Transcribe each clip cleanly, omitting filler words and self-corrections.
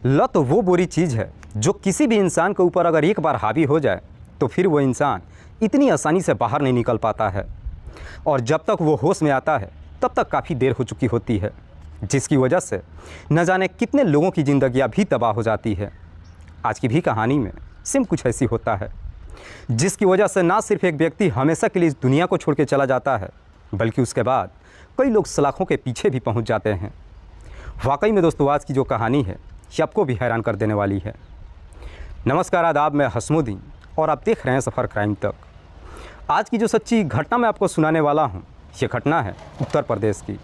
लत वो बुरी चीज़ है जो किसी भी इंसान के ऊपर अगर एक बार हावी हो जाए तो फिर वो इंसान इतनी आसानी से बाहर नहीं निकल पाता है, और जब तक वो होश में आता है तब तक काफ़ी देर हो चुकी होती है, जिसकी वजह से न जाने कितने लोगों की ज़िंदगियाँ भी तबाह हो जाती है। आज की भी कहानी में सेम कुछ ऐसी होता है, जिसकी वजह से ना सिर्फ एक व्यक्ति हमेशा के लिए इस दुनिया को छोड़ के चला जाता है, बल्कि उसके बाद कई लोग सलाखों के पीछे भी पहुंच जाते हैं। वाकई में दोस्तों, आज की जो कहानी है ये आपको भी हैरान कर देने वाली है। नमस्कार, आदाब, मैं हसमुद्दीन और आप देख रहे हैं सफ़र क्राइम तक। आज की जो सच्ची घटना मैं आपको सुनाने वाला हूँ, ये घटना है उत्तर प्रदेश की।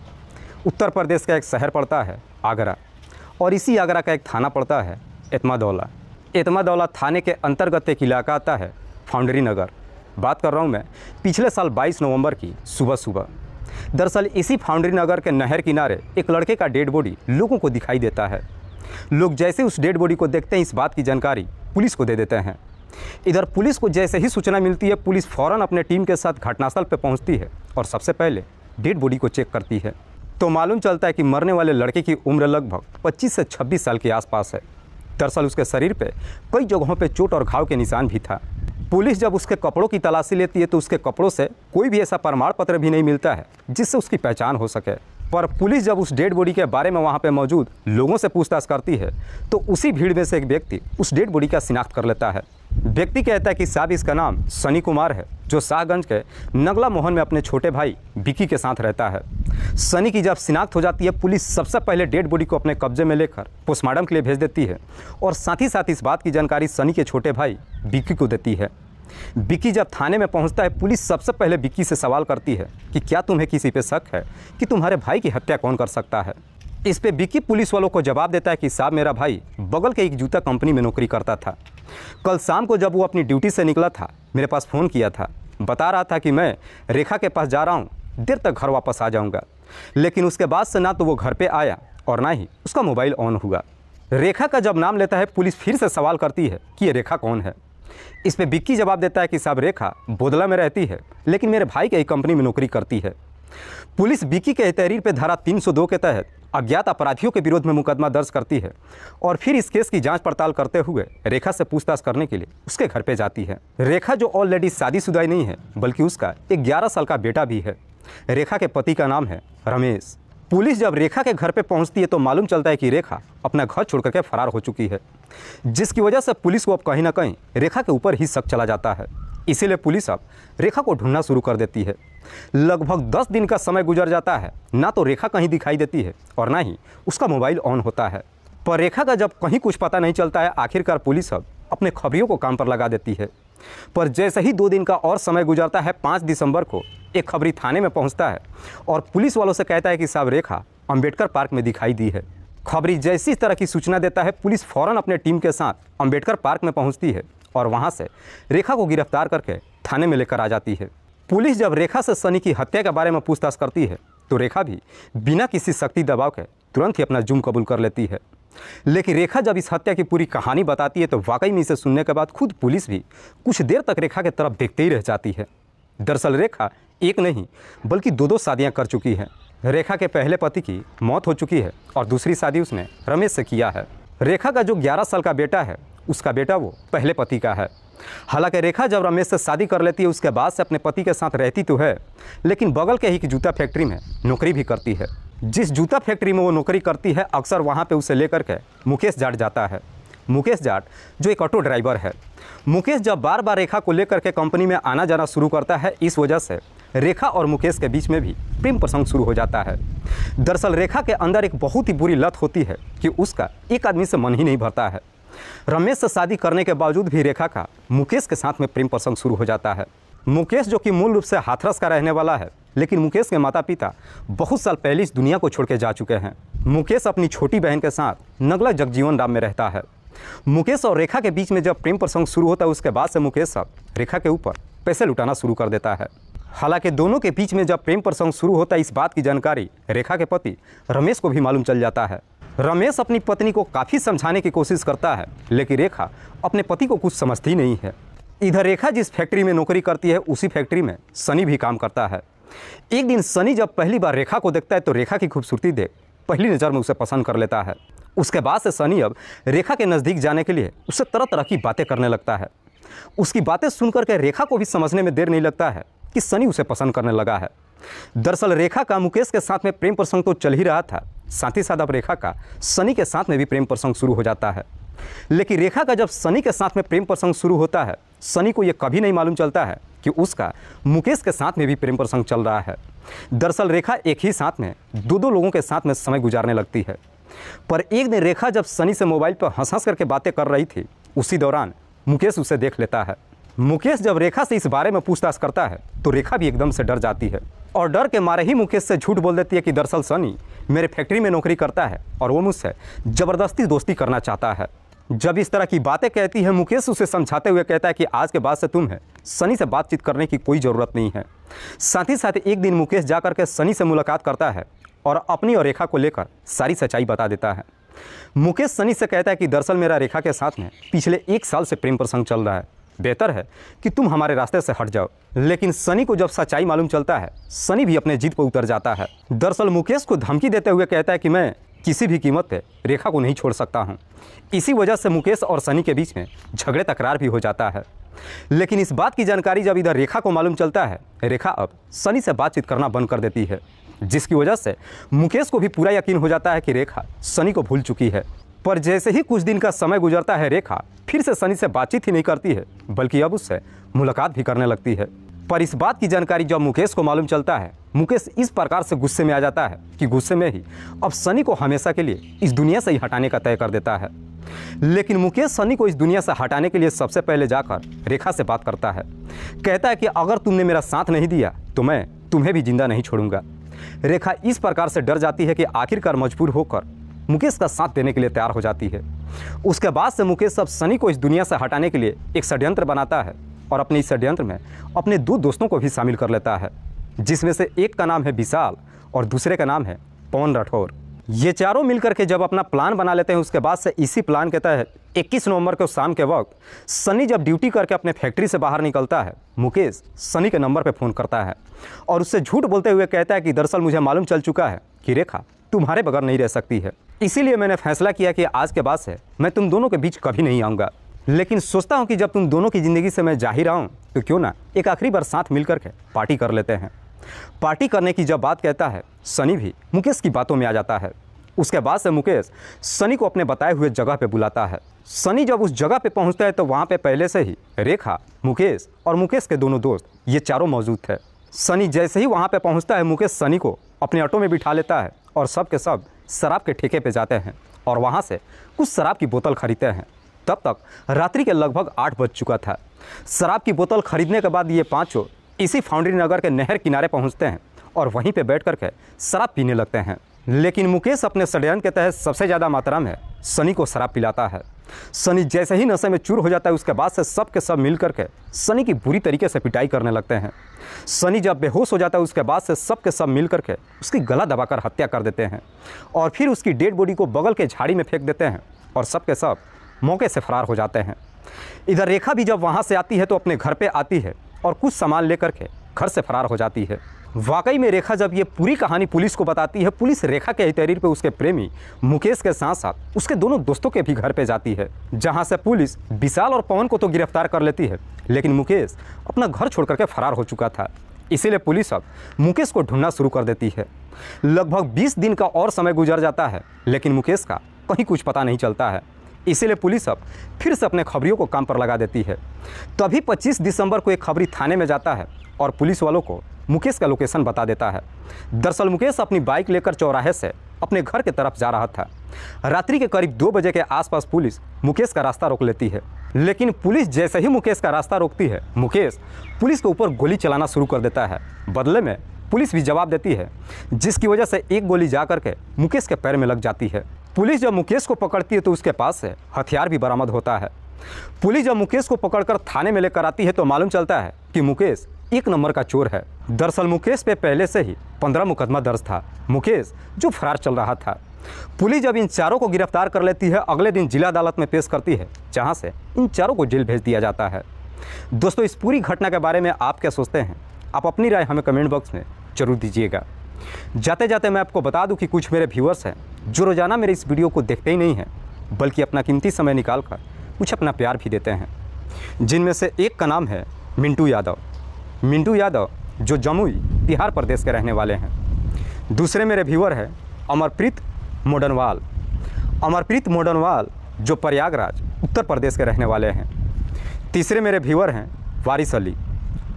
उत्तर प्रदेश का एक शहर पड़ता है आगरा, और इसी आगरा का एक थाना पड़ता है एतमादौला। एतमादौला थाने के अंतर्गत एक इलाका आता है फाउंड्री नगर। बात कर रहा हूँ मैं पिछले साल 22 नवंबर की सुबह। दरअसल इसी फाउंड्री नगर के नहर किनारे एक लड़के का डेड बॉडी लोगों को दिखाई देता है। लोग जैसे उस डेड बॉडी को देखते हैं, इस बात की जानकारी पुलिस को दे देते हैं। इधर पुलिस को जैसे ही सूचना मिलती है, पुलिस फ़ौरन अपने टीम के साथ घटनास्थल पर पहुंचती है और सबसे पहले डेड बॉडी को चेक करती है। तो मालूम चलता है कि मरने वाले लड़के की उम्र लगभग 25 से 26 साल के आसपास है। दरअसल उसके शरीर पे कई जगहों पे चोट और घाव के निशान भी था। पुलिस जब उसके कपड़ों की तलाशी लेती है तो उसके कपड़ों से कोई भी ऐसा प्रमाण पत्र भी नहीं मिलता है जिससे उसकी पहचान हो सके। पर पुलिस जब उस डेड बॉडी के बारे में वहाँ पे मौजूद लोगों से पूछताछ करती है तो उसी भीड़ में से एक व्यक्ति उस डेड बॉडी का शिनाख्त कर लेता है। व्यक्ति कहता है कि साहब, इसका नाम सनी कुमार है, जो शाहगंज के नगला मोहन में अपने छोटे भाई विकी के साथ रहता है। सनी की जब शिनाख्त हो जाती है, पुलिस सबसे पहले डेड बॉडी को अपने कब्जे में लेकर पोस्टमार्टम के लिए भेज देती है और साथ ही साथ इस बात की जानकारी सनी के छोटे भाई विकी को देती है। विकी जब थाने में पहुंचता है, पुलिस सबसे पहले विकी से सवाल करती है कि क्या तुम्हें किसी पे शक है कि तुम्हारे भाई की हत्या कौन कर सकता है। इस पे विकी पुलिस वालों को जवाब देता है कि साहब, मेरा भाई बगल के एक जूता कंपनी में नौकरी करता था। कल शाम को जब वो अपनी ड्यूटी से निकला था, मेरे पास फ़ोन किया था, बता रहा था कि मैं रेखा के पास जा रहा हूँ, देर तक घर वापस आ जाऊँगा। लेकिन उसके बाद से ना तो वो घर पर आया और ना ही उसका मोबाइल ऑन हुआ। रेखा का जब नाम लेता है, पुलिस फिर से सवाल करती है कि ये रेखा कौन है। इस पे विक्की जवाब देता है कि साहब, रेखा बोदला में रहती है, लेकिन मेरे भाई की एक कंपनी में नौकरी करती है। पुलिस विक्की के तहरीर पे धारा 302 के तहत अज्ञात अपराधियों के विरोध में मुकदमा दर्ज करती है और फिर इस केस की जांच पड़ताल करते हुए रेखा से पूछताछ करने के लिए उसके घर पे जाती है। रेखा जो ऑलरेडी शादीशुदा नहीं है, बल्कि उसका एक 11 साल का बेटा भी है। रेखा के पति का नाम है रमेश। पुलिस जब रेखा के घर पे पहुंचती है तो मालूम चलता है कि रेखा अपना घर छोड़ करके फरार हो चुकी है, जिसकी वजह से पुलिस को अब कहीं ना कहीं रेखा के ऊपर ही शक चला जाता है। इसीलिए पुलिस अब रेखा को ढूंढना शुरू कर देती है। लगभग 10 दिन का समय गुजर जाता है, ना तो रेखा कहीं दिखाई देती है और ना ही उसका मोबाइल ऑन होता है। पर रेखा का जब कहीं कुछ पता नहीं चलता है, आखिरकार पुलिस अब अपने खबरियों को काम पर लगा देती है। पर जैसे ही 2 दिन का और समय गुजरता है, 5 दिसंबर को एक खबरी थाने में पहुंचता है और पुलिस वालों से कहता है कि साहब, रेखा अंबेडकर पार्क में दिखाई दी है। खबरी जैसी इस तरह की सूचना देता है, पुलिस फ़ौरन अपने टीम के साथ अंबेडकर पार्क में पहुंचती है और वहां से रेखा को गिरफ्तार करके थाने में लेकर आ जाती है। पुलिस जब रेखा से सनी की हत्या के बारे में पूछताछ करती है तो रेखा भी बिना किसी सख्ती दबाव के तुरंत ही अपना जुर्म कबूल कर लेती है। लेकिन रेखा जब इस हत्या की पूरी कहानी बताती है तो वाकई में इसे सुनने के बाद खुद पुलिस भी कुछ देर तक रेखा की तरफ देखते ही रह जाती है। दरअसल रेखा एक नहीं बल्कि 2 शादियां कर चुकी है। रेखा के पहले पति की मौत हो चुकी है और दूसरी शादी उसने रमेश से किया है। रेखा का जो 11 साल का बेटा है, उसका बेटा वो पहले पति का है। हालांकि रेखा जब रमेश से शादी कर लेती है, उसके बाद से अपने पति के साथ रहती तो है, लेकिन बगल के ही की जूता फैक्ट्री में नौकरी भी करती है। जिस जूता फैक्ट्री में वो नौकरी करती है, अक्सर वहाँ पे उसे लेकर के मुकेश जाट जाता है। मुकेश जाट जो एक ऑटो ड्राइवर है। मुकेश जब बार बार रेखा को लेकर के कंपनी में आना जाना शुरू करता है, इस वजह से रेखा और मुकेश के बीच में भी प्रेम प्रसंग शुरू हो जाता है। दरअसल रेखा के अंदर एक बहुत ही बुरी लत होती है कि उसका एक आदमी से मन ही नहीं भरता है। रमेश से शादी करने के बावजूद भी रेखा का मुकेश के साथ में प्रेम प्रसंग शुरू हो जाता है। मुकेश जो कि मूल रूप से हाथरस का रहने वाला है, लेकिन मुकेश के माता पिता बहुत साल पहले इस दुनिया को छोड़ के जा चुके हैं। मुकेश अपनी छोटी बहन के साथ नगला जगजीवन राम में रहता है। मुकेश और रेखा के बीच में जब प्रेम प्रसंग शुरू होता है, उसके बाद से मुकेश अब रेखा के ऊपर पैसे लुटाना शुरू कर देता है। हालांकि दोनों के बीच में जब प्रेम प्रसंग शुरू होता है, इस बात की जानकारी रेखा के पति रमेश को भी मालूम चल जाता है। रमेश अपनी पत्नी को काफ़ी समझाने की कोशिश करता है, लेकिन रेखा अपने पति को कुछ समझती नहीं है। इधर रेखा जिस फैक्ट्री में नौकरी करती है, उसी फैक्ट्री में सनी भी काम करता है। एक दिन सनी जब पहली बार रेखा को देखता है तो रेखा की खूबसूरती देख पहली नज़र में उसे पसंद कर लेता है उसके बाद से सनी अब रेखा के नज़दीक जाने के लिए उससे तरह तरह की बातें करने लगता है। उसकी बातें सुनकर के रेखा को भी समझने में देर नहीं लगता है कि सनी उसे पसंद करने लगा है। दरअसल रेखा का मुकेश के साथ में प्रेम प्रसंग तो चल ही रहा था, साथ ही साथ अब रेखा का सनी के साथ में भी प्रेम प्रसंग शुरू हो जाता है। लेकिन रेखा का जब सनी के साथ में प्रेम प्रसंग शुरू होता है, सनी को यह कभी नहीं मालूम चलता है कि उसका मुकेश के साथ में भी प्रेम प्रसंग चल रहा है। दरअसल रेखा एक ही साथ में दो लोगों के साथ में समय गुजारने लगती है। पर एक दिन रेखा जब सनी से मोबाइल पर हंस करके बातें कर रही थी, उसी दौरान मुकेश उसे देख लेता है। मुकेश जब रेखा से इस बारे में पूछताछ करता है तो रेखा भी एकदम से डर जाती है और डर के मारे ही मुकेश से झूठ बोल देती है कि दरअसल सनी मेरे फैक्ट्री में नौकरी करता है और वो मुझसे ज़बरदस्ती दोस्ती करना चाहता है। जब इस तरह की बातें कहती है, मुकेश उसे समझाते हुए कहता है कि आज के बाद से तुम्हें सनी से बातचीत करने की कोई ज़रूरत नहीं है। साथ ही साथ एक दिन मुकेश जाकर के सनी से मुलाकात करता है और अपनी और रेखा को लेकर सारी सच्चाई बता देता है। मुकेश सनी से कहता है कि दरअसल मेरा रेखा के साथ में पिछले 1 साल से प्रेम प्रसंग चल रहा है, बेहतर है कि तुम हमारे रास्ते से हट जाओ। लेकिन सनी को जब सच्चाई मालूम चलता है, सनी भी अपने जिद पर उतर जाता है। दरअसल मुकेश को धमकी देते हुए कहता है कि मैं किसी भी कीमत पे रेखा को नहीं छोड़ सकता हूँ। इसी वजह से मुकेश और सनी के बीच में झगड़े तकरार भी हो जाता है। लेकिन इस बात की जानकारी जब इधर रेखा को मालूम चलता है, रेखा अब सनी से बातचीत करना बंद कर देती है, जिसकी वजह से मुकेश को भी पूरा यकीन हो जाता है कि रेखा सनी को भूल चुकी है। पर जैसे ही कुछ दिन का समय गुजरता है, रेखा फिर से सनी से बातचीत ही नहीं करती है, बल्कि अब उससे मुलाकात भी करने लगती है। पर इस बात की जानकारी जब मुकेश को मालूम चलता है, मुकेश इस प्रकार से गुस्से में आ जाता है कि गुस्से में ही अब सनी को हमेशा के लिए इस दुनिया से ही हटाने का तय कर देता है। लेकिन मुकेश सनी को इस दुनिया से हटाने के लिए सबसे पहले जाकर रेखा से बात करता है। कहता है कि अगर तुमने मेरा साथ नहीं दिया तो मैं तुम्हें भी जिंदा नहीं छोड़ूंगा। रेखा इस प्रकार से डर जाती है कि आखिरकार मजबूर होकर मुकेश का साथ देने के लिए तैयार हो जाती है। उसके बाद से मुकेश अब सनी को इस दुनिया से हटाने के लिए एक षड्यंत्र बनाता है और अपने इस षड्यंत्र में अपने 2 दोस्तों को भी शामिल कर लेता है, जिसमें से एक का नाम है विशाल और दूसरे का नाम है पवन राठौर। ये चारों मिलकर के जब अपना प्लान बना लेते हैं, उसके बाद से इसी प्लान के तहत 21 नवंबर को शाम के वक्त सनी जब ड्यूटी करके अपने फैक्ट्री से बाहर निकलता है, मुकेश सनी के नंबर पर फ़ोन करता है और उससे झूठ बोलते हुए कहता है कि दरअसल मुझे मालूम चल चुका है कि रेखा तुम्हारे बगैर नहीं रह सकती है, इसीलिए मैंने फैसला किया कि आज के बाद से मैं तुम दोनों के बीच कभी नहीं आऊँगा। लेकिन सोचता हूँ कि जब तुम दोनों की ज़िंदगी से मैं जा ही रहा हूँ तो क्यों ना एक आखिरी बार साथ मिल करके पार्टी कर लेते हैं। पार्टी करने की जब बात कहता है, सनी भी मुकेश की बातों में आ जाता है। उसके बाद से मुकेश सनी को अपने बताए हुए जगह पे बुलाता है। सनी जब उस जगह पे पहुंचता है तो वहाँ पे पहले से ही रेखा, मुकेश और मुकेश के दोनों दोस्त ये चारों मौजूद थे। सनी जैसे ही वहाँ पे पहुंचता है, मुकेश सनी को अपने ऑटो में बिठा लेता है और सब के सब शराब के ठेके पे जाते हैं और वहाँ से कुछ शराब की बोतल खरीदते हैं। तब तक रात्रि के लगभग 8 बज चुका था। शराब की बोतल खरीदने के बाद ये पाँचों इसी फाउंड्री नगर के नहर किनारे पहुँचते हैं और वहीं पर बैठ करके शराब पीने लगते हैं। लेकिन मुकेश अपने षड्यंत्र के तहत सबसे ज़्यादा मात्रा में सनी को शराब पिलाता है। सनी जैसे ही नशे में चूर हो जाता है, उसके बाद से सब के सब मिल करके सनी की बुरी तरीके से पिटाई करने लगते हैं। सनी जब बेहोश हो जाता है, उसके बाद से सब के सब मिल करके उसकी गला दबाकर हत्या कर देते हैं और फिर उसकी डेड बॉडी को बगल के झाड़ी में फेंक देते हैं और सब के सब मौके से फरार हो जाते हैं। इधर रेखा भी जब वहाँ से आती है तो अपने घर पर आती है और कुछ सामान लेकर के घर से फरार हो जाती है। वाकई में रेखा जब ये पूरी कहानी पुलिस को बताती है, पुलिस रेखा के ही तहरीर पे उसके प्रेमी मुकेश के साथ साथ उसके दोनों दोस्तों के भी घर पे जाती है, जहां से पुलिस विशाल और पवन को तो गिरफ्तार कर लेती है, लेकिन मुकेश अपना घर छोड़ करके फरार हो चुका था। इसीलिए पुलिस अब मुकेश को ढूंढना शुरू कर देती है। लगभग 20 दिन का और समय गुजर जाता है, लेकिन मुकेश का कहीं कुछ पता नहीं चलता है। इसीलिए पुलिस अब फिर से अपने खबरियों को काम पर लगा देती है। तभी 25 दिसंबर को एक खबरी थाने में जाता है और पुलिस वालों को मुकेश का लोकेशन बता देता है। दरअसल मुकेश अपनी बाइक लेकर चौराहे से अपने घर की तरफ जा रहा था। रात्रि के करीब 2 बजे के आसपास पुलिस मुकेश का रास्ता रोक लेती है, लेकिन पुलिस जैसे ही मुकेश का रास्ता रोकती है, मुकेश पुलिस के ऊपर गोली चलाना शुरू कर देता है। बदले में पुलिस भी जवाब देती है, जिसकी वजह से एक गोली जा करके मुकेश के पैर में लग जाती है। पुलिस जब मुकेश को पकड़ती है तो उसके पास से हथियार भी बरामद होता है। पुलिस जब मुकेश को पकड़कर थाने में लेकर आती है तो मालूम चलता है कि मुकेश 1 नंबर का चोर है। दरअसल मुकेश पे पहले से ही 15 मुकदमा दर्ज था, मुकेश जो फरार चल रहा था। पुलिस जब इन चारों को गिरफ्तार कर लेती है, अगले दिन जिला अदालत में पेश करती है, जहां से इन चारों को जेल भेज दिया जाता है। दोस्तों, इस पूरी घटना के बारे में आप क्या सोचते हैं? आप अपनी राय हमें कमेंट बॉक्स में जरूर दीजिएगा। जाते जाते मैं आपको बता दूं कि कुछ मेरे व्यूअर्स हैं जो रोज़ाना मेरे इस वीडियो को देखते ही नहीं हैं, बल्कि अपना कीमती समय निकाल कर कुछ अपना प्यार भी देते हैं, जिनमें से एक का नाम है मिंटू यादव। मिंटू यादव जो जमुई बिहार प्रदेश के रहने वाले हैं। दूसरे मेरे व्यूअर हैं अमरप्रीत मोडनवाल। अमरप्रीत मोडनवाल जो प्रयागराज उत्तर प्रदेश के रहने वाले हैं। तीसरे मेरे व्यूअर हैं वारिस अली।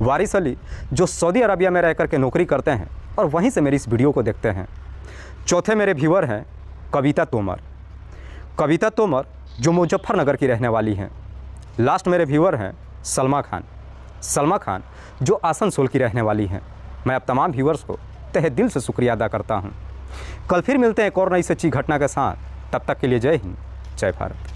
वारिस अली जो सऊदी अरबिया में रह कर के नौकरी करते हैं और वहीं से मेरी इस वीडियो को देखते हैं। चौथे मेरे व्यूअर हैं कविता तोमर। कविता तोमर जो मुजफ्फरनगर की रहने वाली हैं। लास्ट मेरे व्यूअर हैं सलमा खान। सलमा खान जो आसनसोल की रहने वाली हैं। मैं अब तमाम व्यूअर्स को तहे दिल से शुक्रिया अदा करता हूं। कल फिर मिलते हैं एक और नई सच्ची घटना के साथ। तब तक के लिए जय हिंद, जय भारत।